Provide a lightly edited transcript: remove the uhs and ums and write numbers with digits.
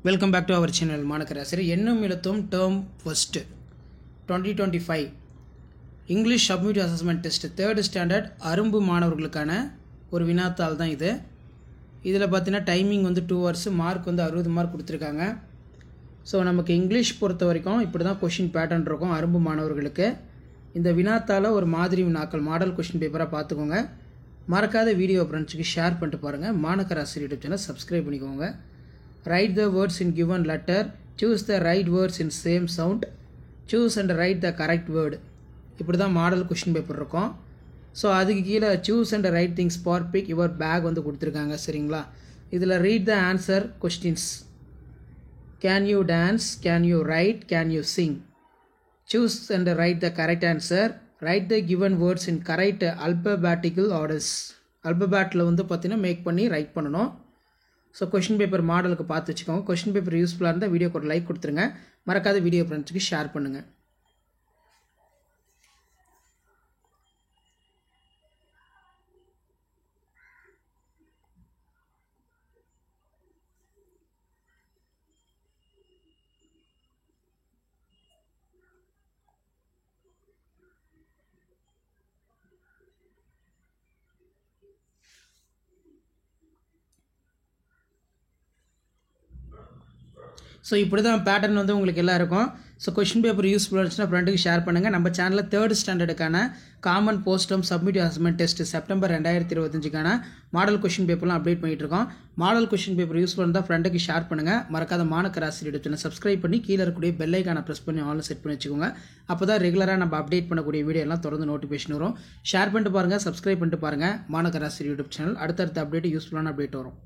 Welcome back to our channel மாணக்கராசிரி எண்ணும் எழுத்தும் term first 2025 English submit assessment test 3rd standard அரும்பு மாணவர்களுக்கான ஒரு வினாத்தாள் தான் இது. இதில் பார்த்தீங்கன்னா டைமிங் வந்து 2 hours, மார்க் வந்து 60 மார்க் கொடுத்துருக்காங்க. ஸோ நமக்கு இங்கிலீஷ் பொறுத்த வரைக்கும் இப்படி தான் கொஷின் பேட்டர்ன் இருக்கும் அரும்பு மாணவர்களுக்கு. இந்த வினாத்தால் ஒரு மாதிரி வினாக்கள் மாடல் கொஷின் பேப்பராக பார்த்துக்கோங்க. மறக்காத வீடியோ ஃப்ரெண்ட்ஸுக்கு ஷேர் பண்ணிட்டு பாருங்கள். மாணக்கராசிரி யூடியூப் சேனல் சப்ஸ்கிரைப் பண்ணிக்கோங்க. Write the words in given letter. Choose the right words in same sound. Choose and write the correct word. இப்படி தான் மாடல் கொஷின் பேப்பர் இருக்கும். ஸோ அதுக்கு கீழே choose and write things for pick your bag வந்து கொடுத்துருக்காங்க. சரிங்களா? இதில் read the answer questions. Can you dance, can you write, can you sing. Choose and write the correct answer. Write the given words in correct alphabetical orders. அல்பபேட்டில் வந்து பார்த்தீங்கன்னா make பண்ணி right பண்ணணும். So question paper மாடலுக்கு பார்த்து வச்சுக்கோங்க. Question paper யூஸ்ஃபுல்லாக இருந்தால் வீடியோக்கு ஒரு லைக் கொடுத்துருங்க. மறக்காத வீடியோ ஃப்ரெண்ட்ஸுக்கு ஷேர் பண்ணுங்கள். ஸோ இப்படி தான் பேட்டர்ன் வந்து உங்களுக்கு எல்லாம் இருக்கும். ஸோ கொஷின் பேப்பர் யூஸ்ஃபுல்லாக இருந்துச்சுன்னா ஃப்ரெண்டுக்கு ஷேர் பண்ணுங்கள். நம்ம சேனலில் 3rd ஸ்டாண்டர்டுக்கான காமன் போஸ்டம் சப்மிட் அசஸ்மெண்ட் டெஸ்ட் செப்டம்பர் 2025க்கான மாடல் கொஷின் பேப்பர்லாம் அப்டேட் பண்ணிட்டு இருக்கோம். மாடல் கொஷின் பேப்பர் யூஸ்ஃபுல்லாக இருந்தால் ஃப்ரெண்டுக்கு ஷேர் பண்ணுங்கள். மறக்காத மாணக்கராசிரி யூடியூப் சேனல் சப்ஸ்கிரைப் பண்ணி கீழே இருக்கக்கூடிய பெல் ஐக்கானை ப்ரெஸ் பண்ணி ஆன்லைன் செட் பண்ணி வச்சுக்கோங்க. அப்போ தான் ரெகுலராக நம்ம அப்டேட் பண்ணக்கூடிய வீடியோ எல்லாம் தொடர்ந்து நோட்டிஃபிகேஷன் வரும். ஷேர் பண்ணிட்டு பாருங்கள், சப்ஸ்கிரைப் பண்ணிட்டு பாருங்கள். மாணக்கராசிரி யூடியூப் சேனல் அடுத்தடுத்த அப்டேட் யூஸ்ஃபுல்லான அப்டேட் வரும்.